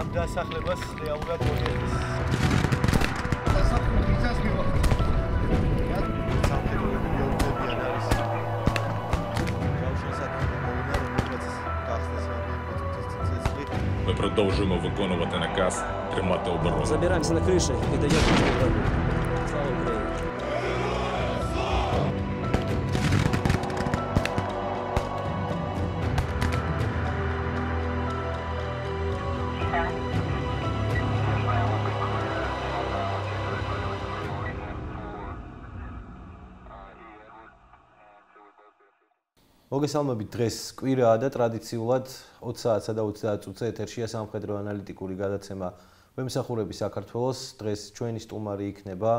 ამ დასახლებას რეალურად მოძებნის. დასახლების მიზანს მივახდინე. სამხედრო გეოგრაფია არის. Ми продовжуємо виконувати наказ тримати оборону. Забираемся на крыши и даем дорогу. Слава Украине! მოგესალმებით დღეს კვირაა და ტრადიციულად 20 საათსა და 30 წუთზე ეთერშია სამხედრო ანალიტიკური გადაცემა ვემსახურები საქართველოს. დღეს ჩვენი სტუმარი იქნება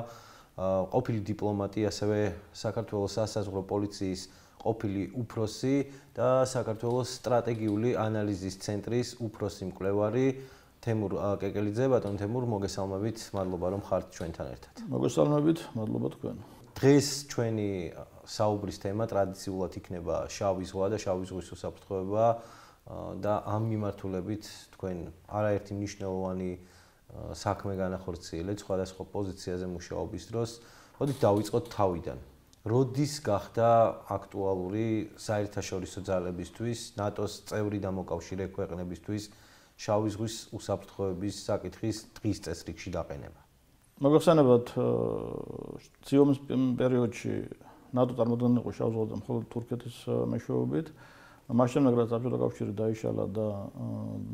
ყოფილი დიპლომატი, ასევე საქართველოს სასაზღვრო პოლიციის ყოფილი უფროსი და საქართველოს სტრატეგიული ანალიზის ცენტრის უფროსი მკვლევარი თემურ კეკელიძე. ბატონ თემურ, მოგესალმებით, მადლობა რომ ხართ ჩვენთან ერთად. მოგესალმებით, მადლობა თქვენ. დღეს ჩვენი საუბრის თემა ტრადიციულად იქნება შავი ზღვა და შავი ზღვის უსაფრთხოება და ამ მიმართულებით თქვენ არაერთი მნიშვნელოვანი საქმე განახორციელეთ სხვადასხვა პოზიციაზე მუშაობის დროს. მოდით დავიწყოთ თავიდან. როდის გახდა აქტუალური საერთაშორისო ძალებისთვის, ნატოს წევრი და მოკავშირე ქვეყნებისთვის შავი ზღვის უსაფრთხოების საკითხის დღის წესრიგში დაყენება? მოგეხსენებათ, ციომის პერიოდში ნატო წარმოადგენდა იყო შავ ზღვაზე მხოლოდ თურქეთის მეშვეობით. მას შემდეგ რაც საბჭოთა კავშირი დაიშალა და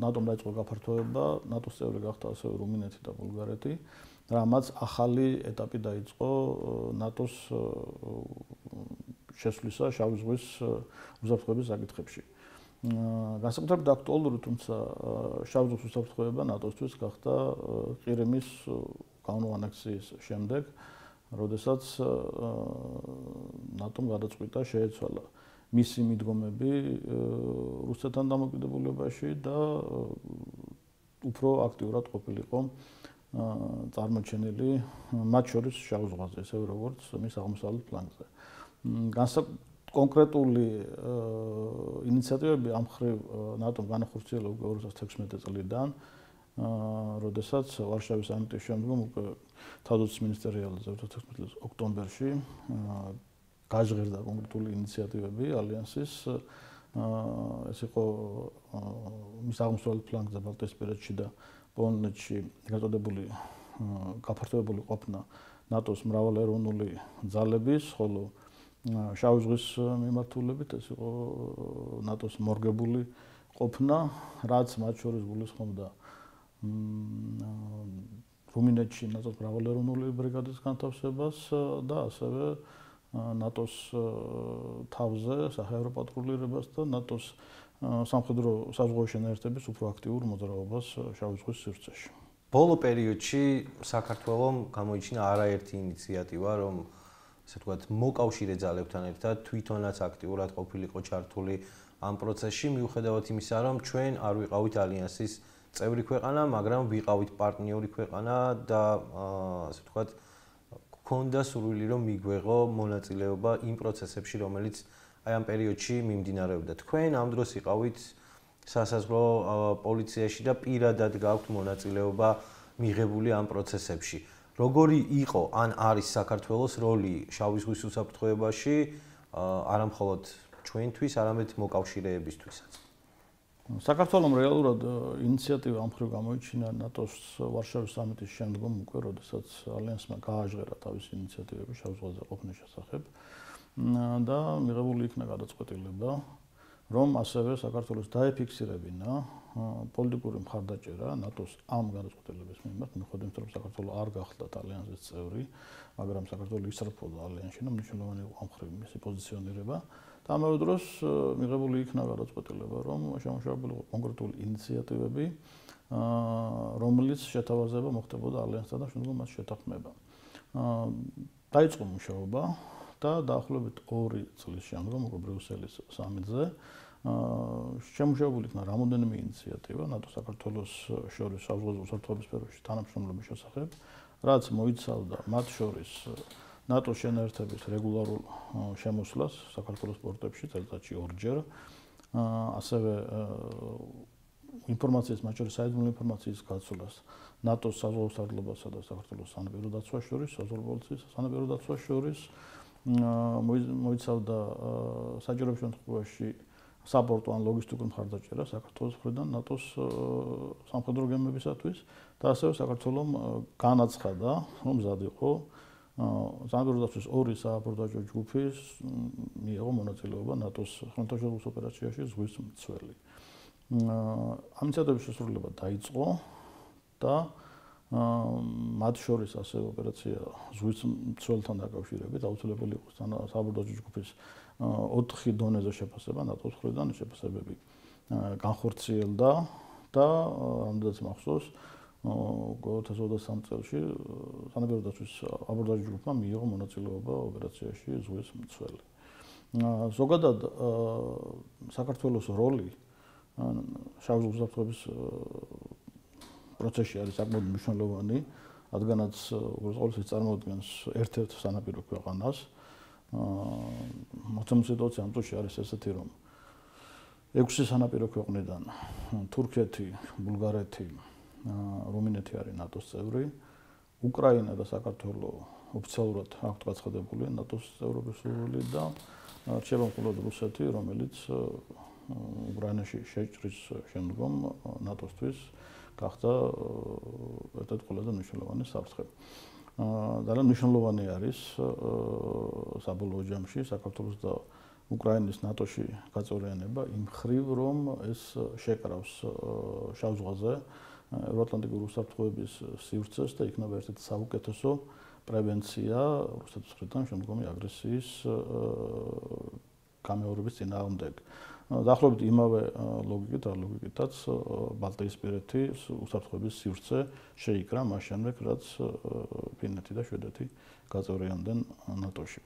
ნატომ დაიწყო გაფართოება, ნატოს წევრი გახდა ასევე რუმინეთი და ბულგარეთი, რამაც ახალი ეტაპი დაიწყო ნატოს შესვლისა შავი ზღვის უსაფრთხოების საკითხებში. განსაკუთრებით აქტუალური, თუმცა შავი ზღვის უსაფრთხოება ნატოსთვის გახდა ყირიმის განუანექსიის შემდეგ, როდესაც ნატომ გადაწყვიტა შეეცვალა მისი მიდგომები რუსეთთან დამოკიდებულებაში და უფრო აქტიურად ყოფილიყო წარმოჩენილი მათ შორის შავ ზღვაზე, ისევე როგორც მის აღმოსავლეთ ფლანგზე. კონკრეტული ინიციატივები ამ მხრივ ნატომ განახორციელა უკვე 2016 წლიდან, როდესაც ვარშავის სამიტის შემდგომ უკვე თავდაცვის მინისტერიალზე 2016 წლის ოქტომბერში გაჟღერდა კონკრეტული ინიციატივები ალიანსის. ეს იყო მის აღმოსავლეთ ფლანგზე, ბალტიისპირეთში და პოლონეთში გაწოდებული გაფართოებული ყოფნა ნატოს მრავალეროვნული ძალების, ხოლო შავი ზღვის მიმართულებით ეს იყო ნატოს მორგებული ყოფნა, რაც მათ შორის გულისხმობდა რუმინეთში ნატოს მრავალეროვნული ბრიგადის განთავსებას და ასევე ნატოს თავზე საჰაერო პატრულირებას და ნატოს სამხედრო საზღვაო შენაერთების უფრო აქტიურ მოძრაობას შავი ზღვის სივრცეში. ბოლო პერიოდში საქართველომ გამოიჩინა არაერთი ინიციატივა, რომ ასე ვთქვათ, მოკავშირე ძალებთან ერთად თვითონაც აქტიურად ყოფილიყო ჩართული ამ პროცესში, მიუხედავად იმისა, რომ ჩვენ არ ვიყავით ალიანსის წევრი ქვეყანა, მაგრამ ვიყავით პარტნიორი ქვეყანა და ასე ვთქვათ, გქონდა სურვილი რომ მიგვეღო მონაწილეობა იმ პროცესებში, რომელიც აი ამ პერიოდში მიმდინარეობდა. თქვენ ამ დროს იყავით სასაზღვრო პოლიციაში და პირადად გაქვთ მონაწილეობა მიღებული ამ პროცესებში. როგორი იყო ან არის საქართველოს როლი შავი ზღვის უსაფრთხოებაში, არა მხოლოდ ჩვენთვის, არამედ მოკავშირეებისთვისაც? საქართველომ რეალურად ინიციატივა ამ მხრივ გამოიჩინა ნატოს ვარშავის სამიტის შემდგომ უკვე, როდესაც ალიანსმა გააჟღერა თავისი ინიციატივები შავ ზღვაზე ყოფნის შესახებ და მიღებული იქნა გადაწყვეტილება, რომ ასევე საქართველოს დაეფიქსირებინა პოლიტიკური მხარდაჭერა ნატოს ამ გადაწყვეტილების მიმართ, მიუხედავად იმისა, რომ საქართველო არ გახლდათ ალიანსის წევრი, მაგრამ საქართველო ისწრაფოდა ალიანსში და მნიშვნელოვანი იყო ამ მხრივ მისი პოზიციონირება. და ამავე დროს მიღებული იქნა გადაწყვეტილება, რომ შემოშობილიყო კონკრეტული ინიციატივები, რომელიც შეთავაზება მოხდებოდა ალიანსთან და შემდგომ მას შეთანხმება. დაიწყო მუშაობა და დაახლოებით 2 წლის შემდგომ უკვე ბრიუსელის სამიტზე შემუშავებული იქნა რამოდენიმე ინიციატივა ნატო-საქართველოს შორის საზღვაო უსაფრთხოების სფეროში თანამშრომლობის შესახებ, რაც მოიცავდა მათ შორის ნატოს შენაერთების რეგულარულ შემოსვლას საქართველოს პორტებში წელიწადში 2-ჯერ, ასევე ინფორმაციის, მათ შორის საიდუმლო ინფორმაციის გაცვლას ნატოს საზღვაო სარდლობასა და საქართველოს სანაპირო დაცვას შორის, საზღვაო პოლიციის სანაპირო დაცვას შორის, მოიცავდა საჭირო შემთხვევაში საპორტო ან ლოგისტიკურ მხარდაჭერას საქართველოს მხრიდან ნატოს სამხედრო გემებისათვის და ასევე საქართველომ განაცხადა, რომ მზად იყო სანაპირო დაცვის 2 სააბორდაჟო ჯგუფის მიიღო მონაწილეობა ნატოს ხმელთაშუაზღვის ოპერაციაში ზღვის მცველი. ამ ინიციატივების შესრულება დაიწყო და მათ შორის ასევე ოპერაცია ზღვის მცველთან დაკავშირებით აუცილებელი იყო სააბორდაჟო ჯგუფის 4 დონეზე შეფასება ნატოს მხრიდან შეფასებები განხორციელდა და ამდენიც მახსოვს 2023 წელს სანაპირო დაცვის აბორდაჟო ჯგუფმა მიიღო მონაწილეობა ოპერაციაში ზღვის მცველი. ზოგადად საქართველოს როლი შავ ზღვის უსაფრთხოების პროცესში არის საკმაოდ მნიშვნელოვანი, რადგანაც უბრალოდ წარმოადგენს ერთ-ერთ სანაპირო ქვეყანას. მოწმ სიტუაცია ამ წუთში არის ესეთი, რომ 6 სანაპირო ქვეყნიდან თურქეთი, ბულგარეთი, რუმინეთი არის ნატოს წევრი, უკრაინა და საქართველო ოფიციალურად აქვთ გაცხადებული ნატოს წევრობის სურვილი და რჩება მხოლოდ რუსეთი, რომელიც უკრაინაში შეჭრის შემდგომ ნატოსთვის გახდა ერთ-ერთი ყველაზე მნიშვნელოვანი საფრთხე. ძალიან მნიშვნელოვანი არის საბოლოო ჯამში საქართველოს და უკრაინის ნატოში გაწევრიანება იმ მხრივ, რომ ეს შეკრავს შავ ზღვაზე ევროატლანტიკური უსაფრთხოების სივრცეს და იქნება ერთ-ერთი საუკეთესო პრევენცია რუსეთის მხრიდან შემდგომი აგრესიის გამეორების წინააღმდეგ. დაახლოებით იმავე ლოგიკითაც ბალტიისპირეთის უსაფრთხოების სივრცე შეიკრა მას შემდეგ, რაც ფინეთი და შვედეთი გაწევრიანდნენ ნატოში.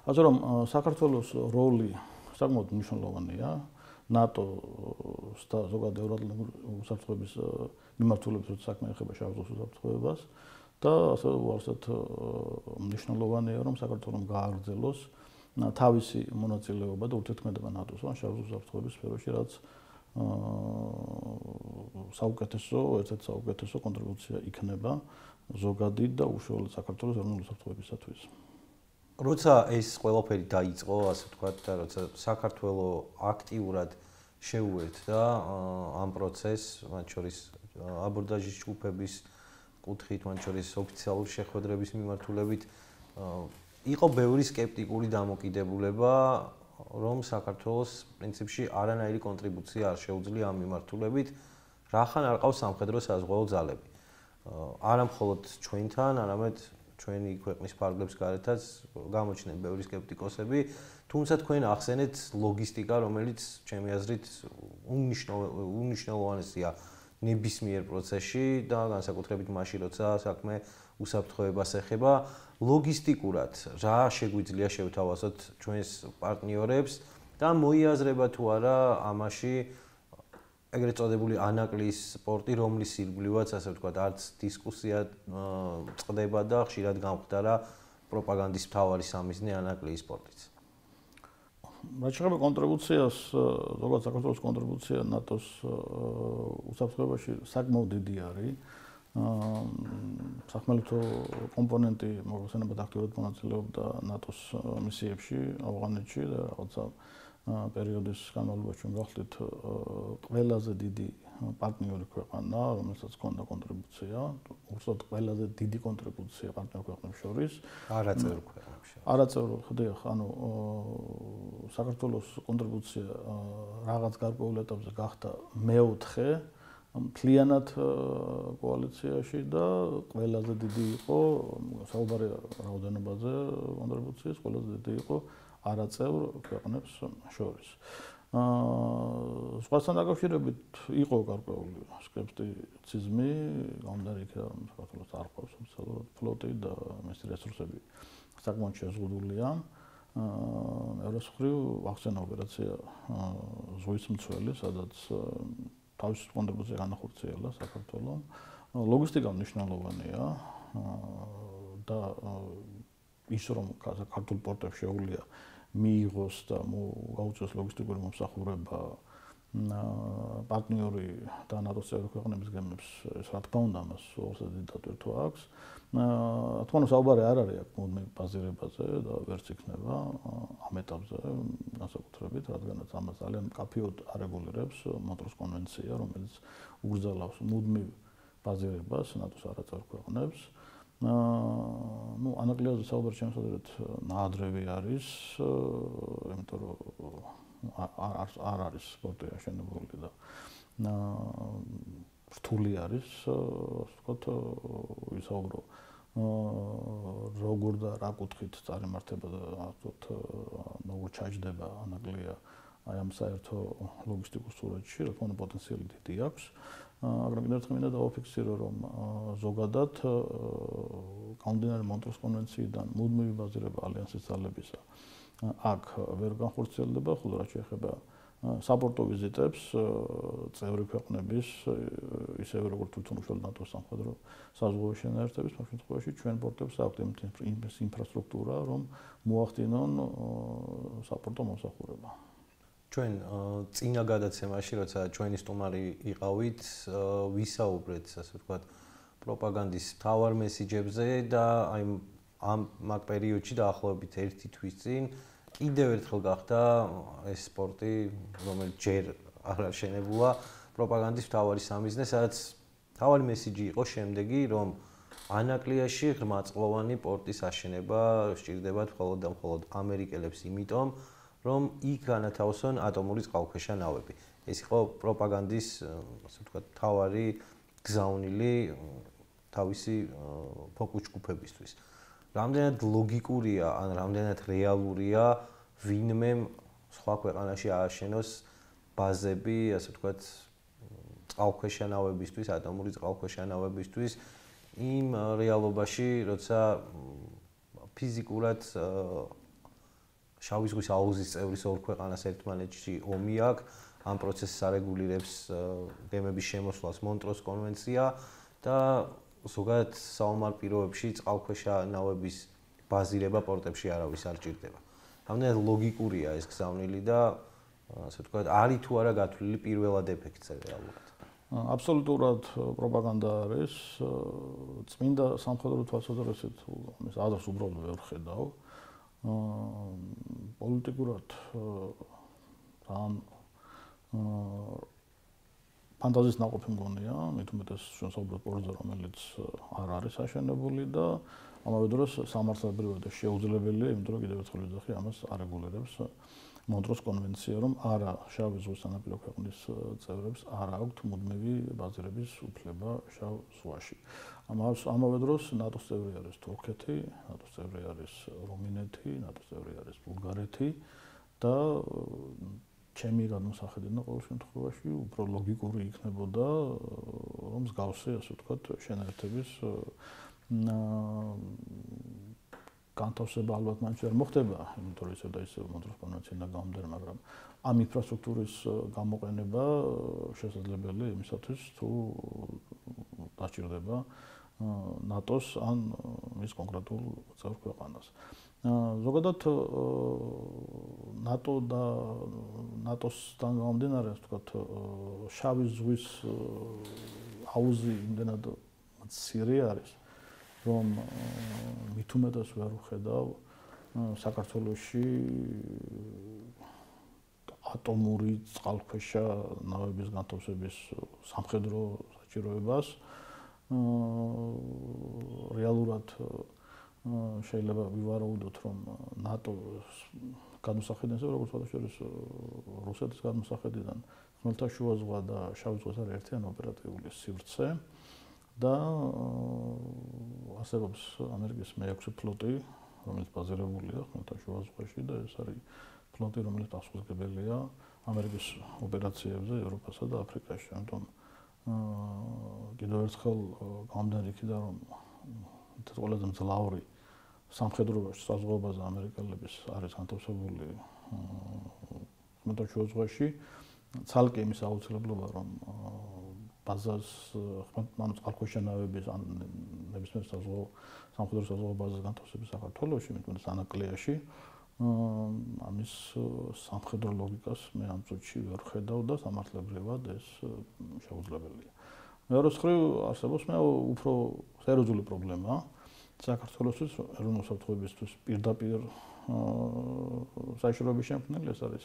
ასე რომ საქართველოს როლი საკმაოდ მნიშვნელოვანია ნატოს და ზოგადად ევროატლანტიკური უსაფრთხოების მიმართულებით, როცა საქმე ეხება შავ ზღვის უსაფრთხოებას და ასევე უარსად მნიშვნელოვანია, რომ საქართველოს გააგრძელოს თავისი მონაწილეობა და ურთიერთქმედება ნატოსთან შავ ზღვის უსაფრთხოების სფეროში, რაც ერთ-ერთი საუკეთესო კონტრიბუცია იქნება ზოგადი და უშუალოდ საქართველოს ეროვნული უსაფრთხოებისათვის. როცა ეს ყველაფერი დაიწყო, ასე ვთქვათ, და როცა საქართველოს აქტიურად შეუერთდა ამ პროცესს, მათ შორის აბორდაჟის ჯგუფების კუთხით, მათ შორის ოფიციალური შეხვედრების მიმართულებით, იყო ბევრი სკეპტიკური დამოკიდებულება, რომ საქართველოს პრინციპში არანაირი კონტრიბუცია არ შეუძლია ამ მიმართულებით, რახან არ ყავს სამხედრო საზღვაო ძალები. არა მხოლოდ ჩვენთან, არამედ ჩვენი ქვეყნის ფარგლებს გარეთაც გამოჩნდნენ ბევრი სკეპტიკოსები, თუმცა თქვენ ახსენეთ ლოგისტიკა, რომელიც ჩემი აზრით უმნიშვნელოვანესია ნებისმიერ პროცესში და განსაკუთრებით მაშინ, როცა საქმე უსაფრთხოებას ეხება. ლოგისტიკურად რა შეგვიძლია შევთავაზოთ ჩვენს პარტნიორებს და მოიაზრება თუ არა ამაში ეგრეთ წოდებული ანაკლის სპორტი, რომლის ირგვლივაც, ასე ვთქვათ, არც დისკუსია წყდება და ხშირად გამხდარა პროპაგანდის მთავარი სამიზნე ანაკლის სპორტიც. რაც შეეხება კონტრიბუციას, ზოგადად საქართველოს კონტრიბუცია ნატოს უსაფრთხოებაში საკმაოდ დიდი არის. სახმელეთო კომპონენტი მოგვხსენებათ აქტიურად მონაწილეობდა ნატოს მისიებში ავღანეთში და რაღაცა პერიოდის განმავლობაში ჩვენ გავხდით ყველაზე დიდი პარტნიორი ქვეყანა, რომელსაც ჰქონდა კონტრიბუცია, უბრალოდ ყველაზე დიდი კონტრიბუცია პარტნიორ ქვეყნებს შორის. არაწევრ ქვეყნებს შორის. არაწევრ, ხდია, ანუ საქართველოს კონტრიბუცია რაღაც გარკვეულ ეტაპზე გახდა მეოთხე მთლიანად კოალიციაში და ყველაზე დიდი იყო საუბარი რაოდენობაზე კონტრიბუციის, ყველაზე დიდი იყო არაწევრ ქვეყნებს შორის. სხვასთან დაკავშირებით იყო გარკვეული სკეპტიციზმი, გამომდინარე იქიდან რომ საქართველოს არ ყავს ოფიციალურად ფლოტი და მისი რესურსები საკმაოდ შეზღუდულია. მეორე მხრივ ახსენა ოპერაცია ზღვის მცველი, სადაც თავის კონტრიბუცია განახორციელა საქართველოს. ლოგისტიკა მნიშვნელოვანია და ის რომ ქართულ პორტებში შეუძლია მიიღოს და გაუწიოს ლოგისტიკური მომსახურება პარტნიორი და ნატოს წევრი ქვეყნების გემებს, ეს რა თქმა უნდა მას უბრალოდ დატვირთვა აქვს. თქო, საუბარი არ არის აქ მუდმივ ბაზირებაზე და ვერც იქნება ამ ეტაპზე განსაკუთრებით, რადგანაც ამას ძალიან მკაფიოდ არეგულირებს მონტროს კონვენცია, რომელიც ugრძელავს მუდმივ ბაზირებას ნატოს არაწევრ ქვეყნებს. ანაკლიაზე საუბარი შემოსადეთ ნაადრევი არის, იმიტომ რომ არ არის სპორტი აშენებული და რთული არის, ასე ვთქვათ, ვისაუბრო როგორ და რა კუთხით წარიმართება და ასე ვთქვათ, როგორ ჩაჯდება ანაკლია აი ამ საერთო ლოგისტიკურ სურათში, რა თქმა უნდა პოტენციალი დიდი აქვს. მაგრამ კიდევ ერთხელ მინდა დავაფიქსირო, რომ ზოგადად გამომდინარე მონტროს კონვენციიდან მუდმივი ბაზირება ალიანსის ძალებისა აქ ვერ განხორციელდება, ხოლო რაც შეეხება საპორტო ვიზიტებს წევრი ქვეყნების, ისევე როგორც თვითმმართველ ნატოს სამხედრო საზღვაო შენაერთების შემთხვევაში ჩვენ პორტებს აქვთ იმის ინფრასტრუქტურა, რომ მოახდინონ საპორტო მომსახურება. ჩვენ წინა გადაცემაში, როცა ჩვენი სტუმარი იყავით, ვისაუბრეთ, ასე ვთქვათ, პროპაგანდის მთავარ მესიჯებზე და აი ამ მაგ პერიოდში დაახლოებით 1 თვის წინ კიდევ ერთხელ გახდა ეს სპორტი, რომელიც ჯერ არ აშენებულა, პროპაგანდის მთავარი სამიზნე, სადაც მთავარი მესიჯი იყო შემდეგი, რომ ანაკლიაში ღრმაწყლოვანი პორტის აშენება სჭირდებათ მხოლოდ და მხოლოდ ამერიკელებს, იმიტომ რომ იქ განათავსონ ატომური წყალქვეშა ნავები. ეს იყო პროპაგანდის, ასე ვთქვათ, მთავარი გზავნილი თავისი ფოკუს ჯგუფებისთვის. რამდენად ლოგიკურია, ან რამდენად რეალურია ვინმე სხვა ქვეყანაში ააშენოს ბაზები, ასე ვთქვათ, წყალქვეშა ნავებისთვის, ატომური წყალქვეშა ნავებისთვის იმ რეალობაში, როცა ფიზიკურად შავი ზღვის აუზის წევრის ორ ქვეყანას ერთმანეთში ომი აქვს, ამ პროცესს არეგულირებს გემების შემოსვლას მონტროს კონვენცია და ზოგადად საომარ პირობებში წყალქვეშა ნავების ბაზირება პორტებში არავის არ ჭირდება. რამდენად ლოგიკურია ეს გზავნილი და ასე ვთქვათ, არის თუ არა გათვლილი პირველად ეფექტზე რეალურად. აბსოლუტურად პროპაგანდა არის. წმინდა სამხედრო თვალსაზრისით ამის აზრს უბრალოდ ვერ ხედავ. პოლიტიკურად თან ფანტაზიის ნაყოფი მგონია, მით უმეტეს ჩვენ საუბრობთ პორტზე, რომელიც არ არის აშენებული და ამავე დროს სამართლებრივად შეუძლებელია, იმიტომ რომ კიდევ ერთხელ ვიძახი, ამას არეგულირებს მონტროს კონვენცია, რომ არა შავი ზღვის სანაპირო ქვეყნის წევრებს არ აქვთ მუდმივი ბაზირების უფლება შავ ზღვაში. ამავე დროს ნატოს წევრი არის თურქეთი, ნატოს წევრი არის რუმინეთი, ნატოს წევრი არის ბულგარეთი და ჩემი გადმოსახედიდან ყოველ შემთხვევაში უფრო ლოგიკური იქნებოდა, რომ მსგავსი, ასე ვთქვათ, შენაერთების განთავსება ალბათ მაინც ვერ მოხდება, იმიტომ რომ ისე და ისე მონტროს კონვენციიდან გამომდინარე, მაგრამ ამ ინფრასტრუქტურის გამოყენება შესაძლებელია იმისათვის, თუ დაჭირდება ნატოს ან მის კონკრეტულ წევრ ქვეყანას. ზოგადად ნატო და ნატოსთან გამომდინარე, ასე ვთქვათ, შავი ზღვის აუზი იმდენად მცირე არის, რომ მით უმეტეს ვერ ვხედავ საქართველოში ატომური წყალქვეშა ნავების განთავსების სამხედრო საჭიროებას. რეალურად შეიძლება ვივარაუდოთ, რომ ნატოს გადმოსახედიდან, როგორც ვთქვათ, რუსეთის გადმოსახედიდან ხმელთაშუა ზღვა და შავი ზღვის არის ერთიანი ოპერატიული სივრცე და არსებობს ამერიკის მე-6 ფლოტი, რომელიც ბაზირებულია ხმელთაშუა ზღვაში და ეს არის ფლოტი, რომელიც პასუხისმგებელია ამერიკის ოპერაციებზე ევროპასა და აფრიკაში. ამიტომ კიდევ ერთხელ გამომდინარე იქიდან რომ ყველაზე მძლავრი სამხედროებაში საზღვაობაზე ამერიკელების არის განთავსებული ხმელთაშუა ზღვაში, ცალკე იმის აუცილებლობა რომ ბაზას ანუ წყალქვეშა ნავების ან ნებისმიერ სამხედრო საზღვაო ბაზას განთავსების საქართველოში, მეტყვი სანაკლიაში ამის სამხედრო ლოგიკას მე ამ წუთში ვერ ხედავ და სამართლებრივად ეს შეუძლებელია. მეორე მხრივ არსებობს მე უფრო სერიოზული პრობლემა საქართველოსთვის ეროვნულ საფრთხეებისთვის პირდაპირ საჭიროების შემქმნელი ეს არის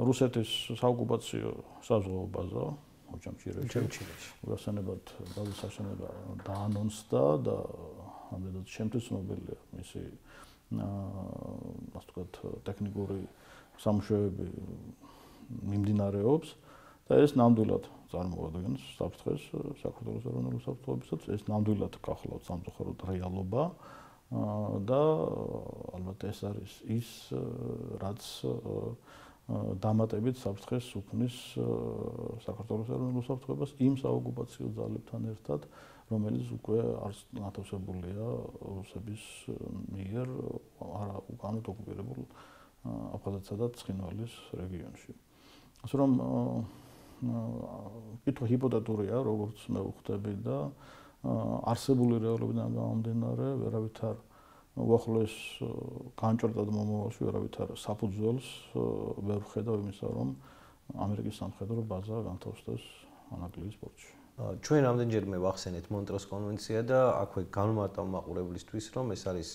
რუსეთის საოკუპაციო საზღვაო ბაზა ოჩამჩირეში. უგასანებად ბაზის აშენება დაანონსდა და ამდენად შემთხვევით ცნობილია მისი ასე ვთქვათ ტექნიკური სამუშაოები მიმდინარეობს და ეს ნამდვილად წარმოადგენს საფრთხეს საქართველოს ეროვნულ საფრთხეებისათვის ეს ნამდვილად გახლავთ სამწუხაროდ რეალობა და ალბათ ეს არის ის რაც დამატებით საფრთხეს უქმნის საქართველოს ეროვნულ საფრთხეებას იმ საოკუპაციო ძალებთან ერთად რომელიც უკვე არ განთავსებულია რუსების მიერ არა უკანონოდ ოკუპირებულ აფხაზეთსა და ცხინვალის რეგიონში. ასე რომ კითხვა ჰიპოთეტურია, როგორც მე ვხვდები და არსებული რეალობიდან გამომდინარე, ვერავითარ უახლოეს განჭრეტად მომავალში ვერავითარ საფუძველს ვერ ვხედავ იმისა, რომ ამერიკის სამხედრო ბაზა განთავსდეს ანაკლიის პორტში. ჩვენ რამდენჯერმე ვახსენეთ მონტროს კონვენცია და აქვე განმარტავ მაყურებლისთვის, რომ ეს არის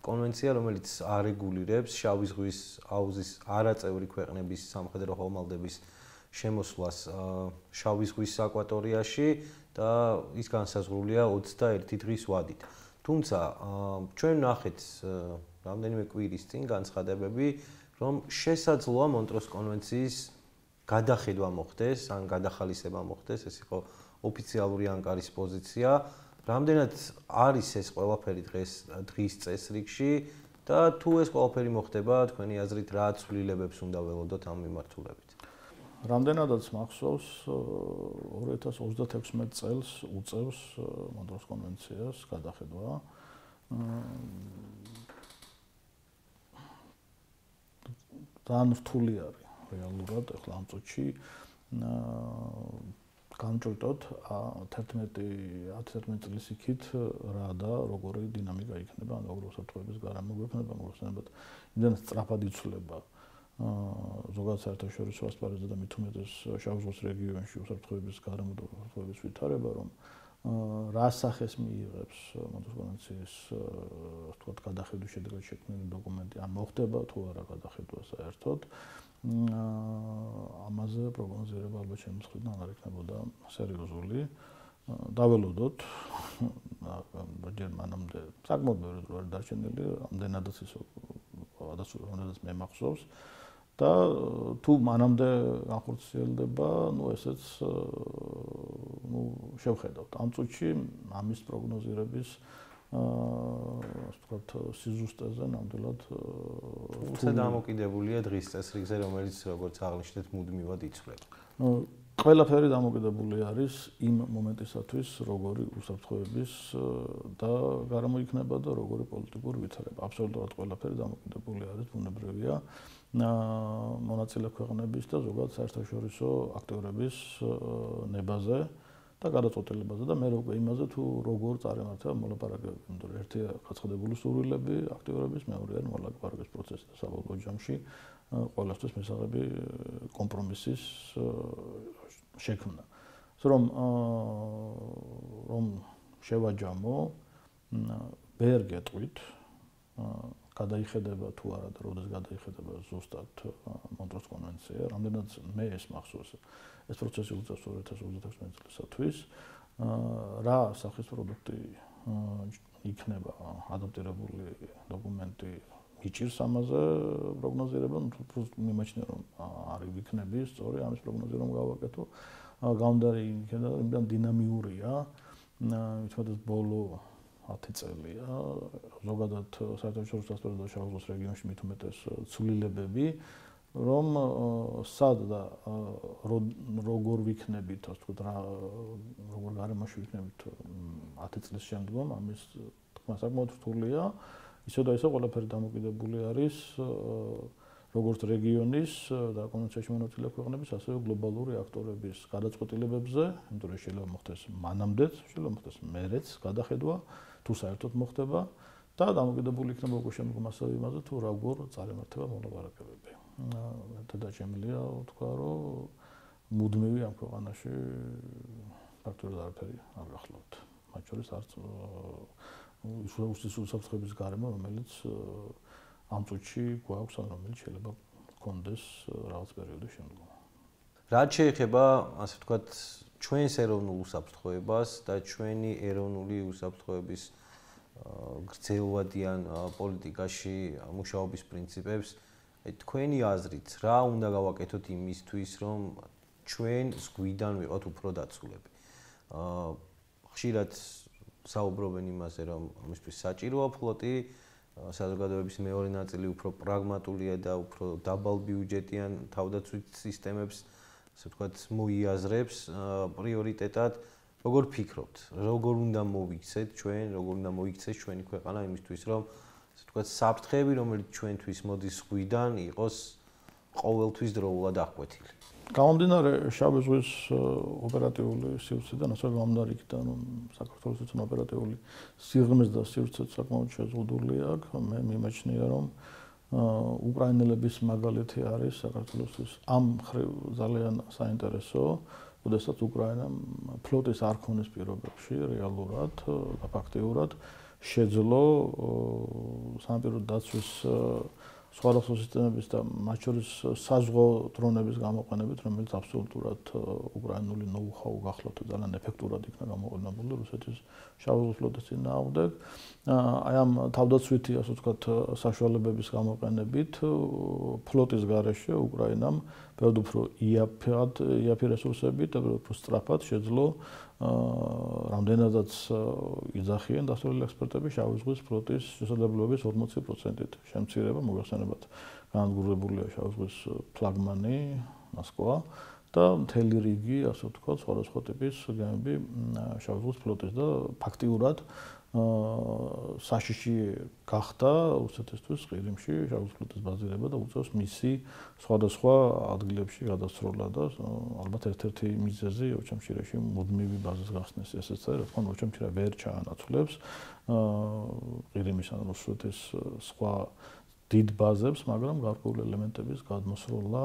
კონვენცია, რომელიც არეგულირებს შავი ზღვის აუზის არაწევრი ქვეყნების სამხედრო ხომალდების შემოსვლას შავი ზღვის აკვატორიაში და ის განსაზღვრულია 21 დღის ვადით. თუმცა ჩვენ ნახეთ რამდენიმე კვირის წინ განცხადებები, რომ შესაძლოა მონტროს კონვენციის გადახედვა მოხდეს, ან გადახალისება მოხდეს, ეს იყო ოფიციალური ანკარის პოზიცია. რამდენად არის ეს ყველაფერი დღის წესრიგში და თუ ეს ყველაფერი მოხდება, თქვენი აზრით რა ცვლილებებს უნდა ველოდოთ ამ მიმართულებით? რამდენადაც მახსოვს 2036 წელს უწევს მონტროს კონვენციას გადახედვა. ძალიან რთული არის რეალურად ახლა ამ წუთში გამჭრიტოთ 11 წლის იქით რა და როგორი დინამიკა იქნება, ან როგორ საფრთხეების გარემო გვექნება, მოგვხსენებათ, იმდენ სწრაფად იცვლება ზოგადად საერთაშორისო ასპარეზზე და მით უმეტეს შავი ზღვის რეგიონში უსაფრთხოების გარემო და უსაფრთხოების ვითარება, რომ რა სახეს მიიღებს მონტროს კონვენციის ასე ვთქვათ გადახედვის შედეგად შექმნილი დოკუმენტი, ან მოხდება თუ არა გადახედვა საერთოდ. ამაზე პროგნოზირება ალბათ ჩემი მხრიდან არ იქნებოდა სერიოზული. დაველოდოთ ჯერ მანამდე საკმაოდ ბევრი დრო არის დარჩენილი, ამდენადაც ის ამდენადაც მე მახსოვს და თუ მანამდე განხორციელდება, ესეც შევხედავთ. ამ წუთში ამის პროგნოზირების ასე ვთქვათ სიზუსტეზე ნამდვილად თუმცა დამოკიდებულია დღის წესრიგზე, რომელიც როგორც აღნიშნეთ, მუდმივად იცვლება. ყველაფერი დამოკიდებული არის იმ მომენტისათვის, როგორი უსაფრთხოების და გარემო იქნება და როგორი პოლიტიკური ვითარება. აბსოლუტურად ყველაფერი დამოკიდებული არის, ბუნებრივია, მონაწილე ქვეყნების და ზოგადად საერთაშორისო აქტიურების ნებაზე და გადაწყვეტილებაზე და მე უკვე იმაზე თუ როგორ წარემართა მოლაპარაკებები, იმიტომ რომ ერთია გაცხადებული სურვილები აქტიურების, მეორე არის მოლაპარაკების პროცესი და საბოლოო ჯამში ყველასთვის მისაღები კომპრომისის შექმნა. ასე რომ შევაჯამო, ვერ გეტყვით, გადაიხედება თუ არა და როდეს გადაიხედება ზუსტად მონტროს კონვენცია, რამდენად მე ეს მახსოვს. ეს პროცესი უწევს 2036 წლისათვის. რა სახის პროდუქტი იქნება ადაპტირებული დოკუმენტი მიჭირს ამაზე პროგნოზირება, მიმაჩნია რომ არ იქნები სწორი ამის პროგნოზი რომ გავაკეთო. გამომდინარე იმიდან დინამიურია, თუმცა ბოლო 10 წელია, ზოგადად საერთაშორისო ასპარეზზე შავ ზღვის რეგიონში მით უმეტეს ცვლილებები რომ სად და როგორ ვიქნებით, ასე ვთქვათ, როგორ გარემოში ვიქნებით 10 წლის შემდგომ, ამის თქმა საკმაოდ რთულია. ისე და ისე ყველაფერი დამოკიდებული არის როგორც რეგიონის და კონვენციაში მონაწილე ქვეყნების, ასევე გლობალური აქტორების გადაწყვეტილებებზე, იმიტომ რომ შეიძლება მოხდეს მანამდეც, შეიძლება მოხდეს მერეც გადახედვა, თუ საერთოდ მოხდება და დამოკიდებული იქნება უკვე შემდგომ ასევე იმაზე, თუ როგორ წარიმართება მოლაპარაკებები. და შემიძლია ვთქვა, რომ მუდმივი ამ ქვეყანაში ფაქტობრივად არაფერი არ გახლავთ. მათ შორის არც უსუსტი საფრთხების გარემო, რომელიც ამ წუთში გვაქვს, ან რომელიც შეიძლება გქონდეს რაღაც პერიოდის შემდგომ. რაც შეეხება, ასე ვთქვათ, ჩვენს ეროვნულ უსაფრთხოებას და ჩვენი ეროვნული უსაფრთხოების გრძელვადიან პოლიტიკაში მუშაობის პრინციპებს, თქვენი აზრით, რა უნდა გავაკეთოთ იმისთვის, რომ ჩვენ ზღვიდან ვიყოთ უფრო დაცულები? ხშირად საუბრობენ იმაზე, რომ ამისთვის საჭიროა ფლოტი, საზოგადოების მეორე ნაწილი უფრო პრაგმატულია და უფრო დაბალ ბიუჯეტიან თავდაცვით სისტემებს, ასე ვთქვათ, მოიაზრებს პრიორიტეტად. როგორ ფიქრობთ, როგორ უნდა მოვიქცეთ ჩვენ, როგორ უნდა მოიქცეს ჩვენი ქვეყანა იმისთვის, რომ ასე ვთქვათ, საფრთხეები, რომელიც ჩვენთვის მოდის ზღვიდან, იყოს ყოველთვის დროულად აღკვეთილი? გამომდინარე შავი ზღვის ოპერატიული სივრციდან, ასევე გამომდინარე იქიდან, რომ საქართველოს ოპერატიული სიღრმის და სივრცე საკმაოდ შეზღუდული აქვს, მე მიმაჩნია, რომ უკრაინელების მაგალითი არის საქართველოსთვის ამ მხრივ ძალიან საინტერესო, როდესაც უკრაინამ ფლოტის არქონის პირობებში რეალურად და ფაქტიურად შეძლო სამხედრო დაცვის სხვადასხვა სისტემების და მათ შორის საზღვაო დრონების გამოყენებით, რომელიც აბსოლუტურად უკრაინული ნოუ-ჰაუ გახლავთ და ძალიან ეფექტურად იქნა გამოყენებული რუსეთის შავი ზღვის ფლოტის წინააღმდეგ. აი ამ თავდაცვითი, ასე ვთქვათ, საშუალებების გამოყენებით ფლოტის გარეშე უკრაინამ ბევრ უფრო იაფი რესურსები და ბევრ უფრო სწრაფად შეძლო რამდენადაც იძახიან დასავლელი ექსპერტები შავი ზღვის ფლოტის შესაძლებლობების 40%-ით შემცირება, მოგეხსენებათ, განადგურებულია შავი ზღვის ფლაგმანი მოსკოვა და მთელი რიგი, ასე ვთქვათ, სხვადასხვა ტიპის გემები შავი ზღვის ფლოტის და ფაქტიურად საშიში გახდა რუსეთისთვის ყირიმში შავი ზღვის ფლოტის ბაზირება და უწევს მისი სხვადასხვა ადგილებში გადასროლა და ალბათ ერთ-ერთი მიზეზი ოჩამჩირეში მუდმივი ბაზის გახსნის ესეც არის, რა თქმა უნდა, ოჩამჩირე ვერ ჩაანაცვლებს ყირიმის ან რუსეთის სხვა დიდ ბაზებს, მაგრამ გარკვეული ელემენტების გადმოსროლა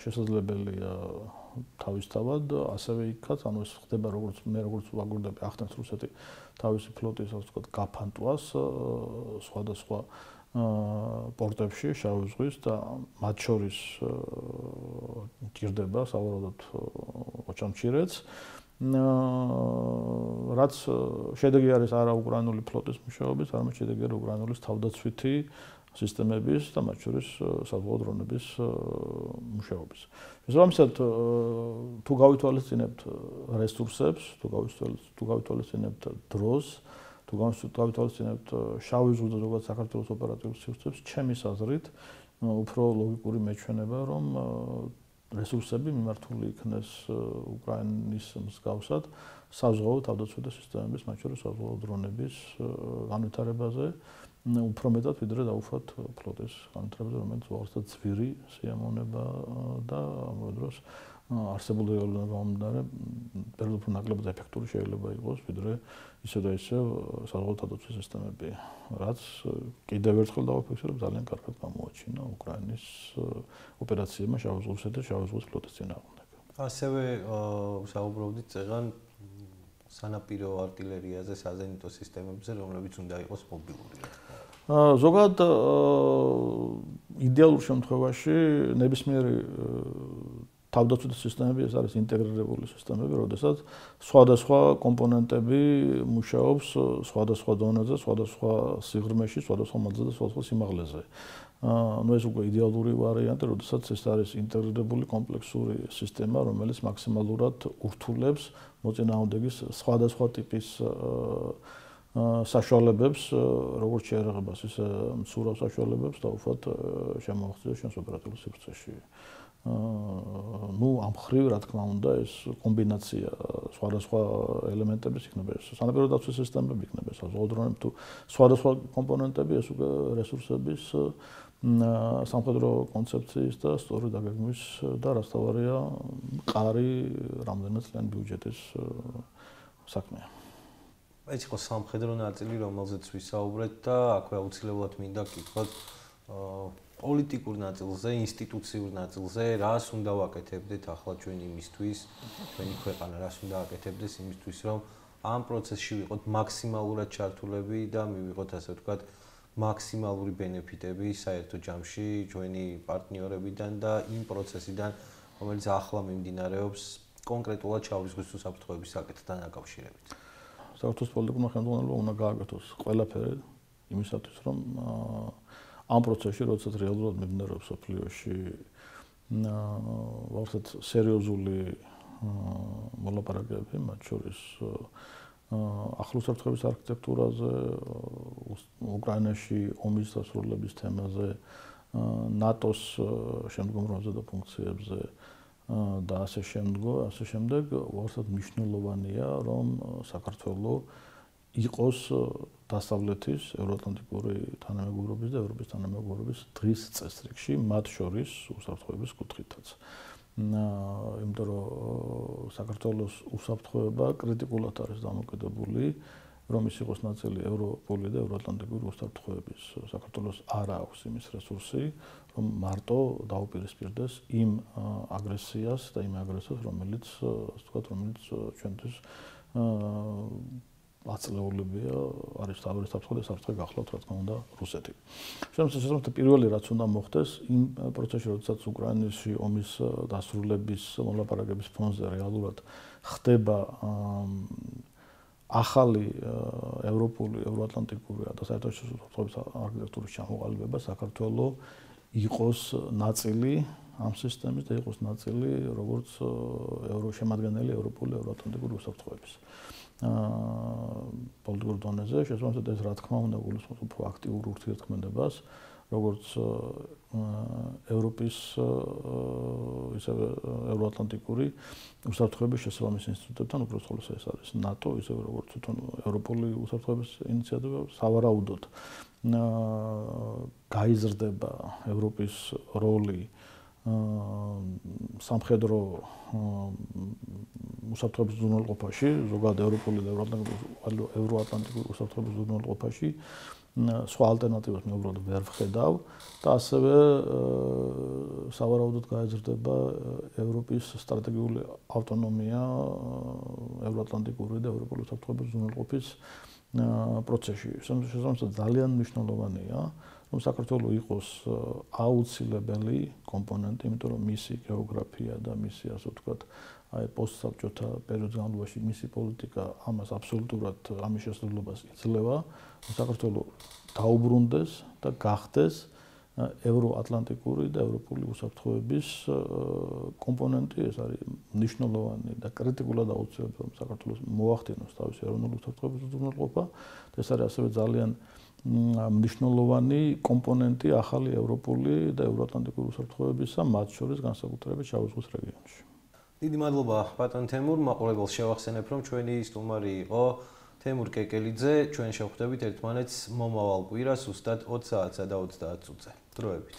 შესაძლებელია თავისთავად, ასევე იქაც, ანუ ეს ხდება როგორც ვაგვირდები ახდენს რუსეთი თავისი ფლოტის, ასე ვთქვათ, გაფანტვას სხვადასხვა პორტებში შავი ზღვის და მათ შორის ჭირდება სავარაუდოდ ოჩამჩირეც. რაც შედეგი არის არა უკრაინული ფლოტის მუშაობის, არამედ შედეგი არის უკრაინულის თავდაცვითი სისტემების და მათ შორის საზღვაო დრონების მუშაობის. შესაბამისად, თუ გავითვალისწინებთ რესურსებს, თუ გავითვალისწინებთ დროს, თუ გავითვალისწინებთ შავი ზღვის და ზოგადად საქართველოს ოპერატიულ სივრცეებს, ჩემის აზრით, უფრო ლოგიკური მეჩვენება, რომ რესურსები მიმართული იქნეს უკრაინის მსგავსად საზღვაო თავდაცვითი სისტემების, მათ შორის საზღვაო დრონების განვითარებაზე. უფრო მეტად ვიდრე დაუშვათ ფლოტის განვითარებაზე, რომელიც უაღრესად ძვირი სიამოვნება და ამავე დროს არსებული რეალობიდან გამომდინარე, ბევრ უფრო ნაკლებად ეფექტური შეიძლება იყოს, ვიდრე ისე და ისე საზღვაო თავდაცვის სისტემები, რაც კიდევ ერთხელ დავაფიქსირებ, ძალიან კარგად გამოაჩინა უკრაინის ოპერაციებმა შავი ზღვისა და შავი ზღვის ფლოტის წინააღმდეგ. ასევე საუბრობდით წეღან სანაპირო артиლერიაზე, საზენიტო სისტემებზე, რომლებიც უნდა იყოს მობილური. ზოგადად იდეალურ შემთხვევაში ნებისმიერი თავდაცვითი სისტემები ეს არის ინტეგრირებული სისტემები, როდესაც სხვადასხვა კომპონენტები მუშაობს სხვადასხვა დონეზე, სხვადასხვა სიღრმეში, სხვადასხვა მადლზე და სხვადასხვა სიმაღლეზე. ნუ ეს უკვე იდეალური ვარიანტი, როდესაც ეს არის ინტეგრირებული კომპლექსური სისტემა, რომელიც მაქსიმალურად ურთულებს მოწინააღმდეგის სხვადასხვა ტიპის საშუალებებს, როგორც შეერაღებას, ისე მცურავ საშუალებებს და უბრალოდ შემოაღწიოს ჩვენს ოპერატიულ სივრცეში. ნუ ამ ხრივ, რა თქმა უნდა, ეს კომბინაცია სხვადასხვა ელემენტების იქნება ეს სანაპირო დაცვის სისტემები, იქნება ეს საზღვაო თუ სხვადასხვა კომპონენტები, ეს უკვე რესურსების სამხედრო კონცეფციის და სწორი დაგეგმვის და რაც თავარია, მყარი რამდენად წლიანი ბიუჯეტის საქმეა. ეს იყო სამხედრო ნაწილი, რომელზეც ვისაუბრეთ და აქვე აუცილებლად მინდა გითხრათ პოლიტიკურ ნაწილზე, ინსტიტუციურ ნაწილზე, რას უნდა ვაკეთებდეთ ახლა ჩვენ იმისთვის, ჩვენი ქვეყანა რას უნდა აკეთებდეს იმისთვის, რომ ამ პროცესში ვიყოთ მაქსიმალურად ჩართულები და მივიღოთ ასე ვთქვათ მაქსიმალური ბენეფიტები საერთო ჯამში ჩვენი პარტნიორებიდან და იმ პროცესიდან, რომელიც ახლა მიმდინარეობს კონკრეტულად შავი ზღვის უსაფრთხოების საკითხთან დაკავშირებით. საქართველოს პოლიტიკურმა ხელმძღვანელობამ უნდა გააკეთოს ყველაფერი იმისათვის, რომ ამ პროცესში, როდესაც რეალურად მიმდინარეობს სოფლიოში, ვარსად სერიოზული მოლაპარაკებები, მათ შორის ახლო უსაფრთხოების არქიტექტურაზე, უკრაინაში ომის დასრულების თემაზე, ნატოს შემდგომ როლზე და ფუნქციებზე და ასე შემდეგ, ვარსად მნიშვნელოვანია, რომ საქართველო იყოს დასავლეთის ევროატლანტიკური თანამეგობრობის და ევროპის თანამეგობრობის დღის წესრიგში, მათ შორის უსაფრთხოების კუთხითაც. იმიტომ რომ საქართველოს უსაფრთხოება კრიტიკულად არის დამოკიდებული, რომ ის იყოს ნაწილი ევროპული და ევროატლანტიკური უსაფრთხოების. საქართველოს არ აქვს იმის რესურსი, რომ მარტო დაუპირისპირდეს იმ აგრესიას და იმ აგრესორს, რომელიც ჩვენთვის აწლეულებია, არის თავის საფრთხე და საფრთხე გახლავთ, რა თქმა უნდა, რუსეთი. შესაბამისად, პირველი რაც უნდა მოხდეს, იმ პროცესში, როდესაც უკრაინაში ომის დასრულების მოლაპარაკების ფონზე რეალურად ხდება ახალი ევროპული, ევროატლანტიკური და საერთაშორისო უსაფრთხოების არქიტექტურის ჩამოყალიბება, საქართველო იყოს ნაწილი ამ სისტემის და იყოს ნაწილი როგორც შემადგენელი ევროპული, ევროატლანტიკური უსაფრთხოების. პოლიტიკურ დონეზე შესაბამისად ეს რა თქმა უნდა გულისხმობს უფრო აქტიურ ურთიერთქმედებას როგორც ევროპის ისევე ევროატლანტიკური უსაფრთხოების შესაბამის ინსტიტუტებთან უფრო სწორედ ეს არის ნატო ისევე როგორც თვითონ ევროპული უსაფრთხოების ინიციატივა სავარაუდოდ გაიზრდება ევროპის როლი სამხედრო უსაფრთხოების ზრუნველყოფაში, ზოგადად ევროპული და ევროატლანტიკური უსაფრთხოების ზრუნველყოფაში სხვა ალტერნატივას მე უბრალოდ ვერ ვხედავ და ასევე სავარაუდოდ გაიზრდება ევროპის სტრატეგიული ავტონომია ევროატლანტიკური და ევროპული უსაფრთხოების ზრუნველყოფის პროცესში. შესაბამისად ძალიან მნიშვნელოვანია რომ საქართველო იყოს აუცილებელი კომპონენტი, იმიტომ რომ მისი გეოგრაფია და მისი ასე ვთქვათ, აი პოსტსაბჭოთა პერიოდის განმავლობაში მისი პოლიტიკა ამას აბსოლუტურად ამის შესაძლებლობას იძლევა, რომ საქართველო დაუბრუნდეს და გახდეს ევროატლანტიკური და ევროპული უსაფრთხოების კომპონენტი, ეს არის მნიშვნელოვანი და კრიტიკულად აუცილებელი, რომ საქართველოს მოახდინოს თავისი ეროვნული უსაფრთხოების უზრუნველყოფა და ეს არის ასევე ძალიან მნიშვნელოვანი კომპონენტი ახალი ევროპული და ევროატლანტიკური უსაფრთხოებისა, მათ შორის განსაკუთრებით შავი ზღვის რეგიონში. დიდი მადლობა ბატონ თემურ, მაყურებელს შევახსენებ, რომ ჩვენი სტუმარი იყო თემურ კეკელიძე, ჩვენ შევხვდებით ერთმანეთს მომავალ კვირას, ზუსტად 20 საათსა და 30 წუთზე. დროებით.